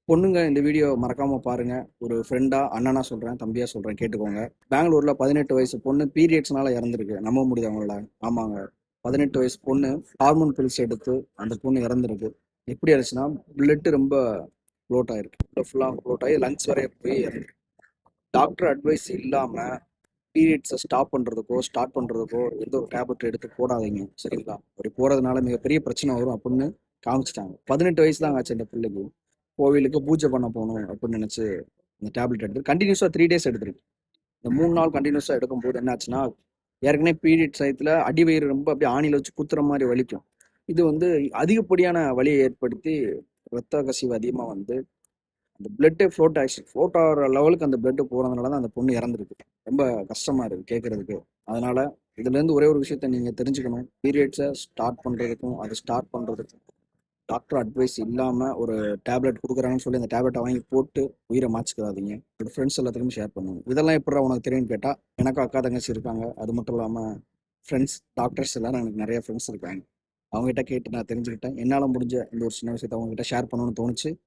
பொண்ணுங்க இந்த வீடியோ மறக்காம பாருங்க. ஒரு ஃப்ரெண்டா, அண்ணனா சொல்றேன், தம்பியா சொல்றேன் கேட்டுக்கோங்க. பெங்களூர்ல 18 வயசு பொண்ணு பீரியட்ஸ்னால இறந்துருக்கு. நம்ப முடியுது அவங்களால? ஆமாங்க. 18 வயசு பொண்ணு ஹார்மோன் பில்ஸ் எடுத்து அந்த பொண்ணு இறந்துருக்கு. எப்படி ஆச்சுன்னா, பிளட் ரொம்ப ஃப்ளோட் ஆயிருக்கு. ஃபுல்லா ஃப்ளோட் ஆகி லங்ஸ் வரைய போய் இறந்துருக்கு. டாக்டர் அட்வைஸ் இல்லாம பீரியட்ஸை ஸ்டாப் பண்றதுக்கோ ஸ்டார்ட் பண்றதுக்கோ எந்த ஒரு டேப்லெட் எடுத்து போடாதீங்க, சரிங்களா? அப்படி போறதுனால மிகப்பெரிய பிரச்சனை வரும் அப்படின்னு காமிச்சிட்டாங்க. 18 வயசு தான் ஆச்சு இந்த பிள்ளைக்கு. கோவிலுக்கு பூஜை பண்ண போகணும் அப்படின்னு நினைச்சு இந்த டேப்லெட் எடுத்து கண்டினியூஸா 3 days எடுத்துருக்கு. இந்த 3 நாள் கண்டினியூஸா எடுக்கும்போது என்ன ஆச்சுன்னா, ஏற்கனவே பீரியட் டயத்துல அடிவயிறு ரொம்ப அப்படியே ஆணில வச்சு குத்துற மாதிரி வலிக்கும். இது வந்து அதிகப்படியான வலியை ஏற்படுத்தி ரத்த கசிவு அதிகமா வந்து அந்த பிளட்டே ஃப்ளோட் ஆயிடுச்சு. ஃப்ளோட் ஆகிற லெவலுக்கு அந்த பிளட் போறதுனால தான் அந்த பொண்ணு இறந்துருக்கு. ரொம்ப கஷ்டமா இருக்கு கேட்கறதுக்கு. அதனால இதுல இருந்து ஒரே ஒரு விஷயத்த நீங்க தெரிஞ்சுக்கணும். பீரியட்ஸை ஸ்டார்ட் பண்றதுக்கும் அதை ஸ்டார்ட் பண்றதுக்கும் டாக்டர் அட்வைஸ் இல்லாம ஒரு டேப்லெட் கொடுக்குறாங்கன்னு சொல்லி அந்த டேப்லெட்டை வாங்கி போட்டு உயிரை மாச்சிக்காதீங்க. உங்களோட ஃப்ரெண்ட்ஸ் எல்லாத்துக்கும் ஷேர் பண்ணுங்க. இதெல்லாம் எப்படா உனக்கு தெரியும்னு கேட்டா, எனக்கு அக்கா தங்கச்சி இருக்காங்க. அது மட்டும் இல்லாம ஃப்ரெண்ட்ஸ் டாக்டர்ஸ் எல்லாரும் எனக்கு நிறைய ஃப்ரெண்ட்ஸ் இருக்காங்க. அவங்ககிட்ட கேட்டு நான் தெரிஞ்சுக்கிட்டேன். என்னால் முடிஞ்ச இந்த ஒரு சின்ன விஷயத்தை அவங்ககிட்ட ஷேர் பண்ணணும்னு தோணுச்சு.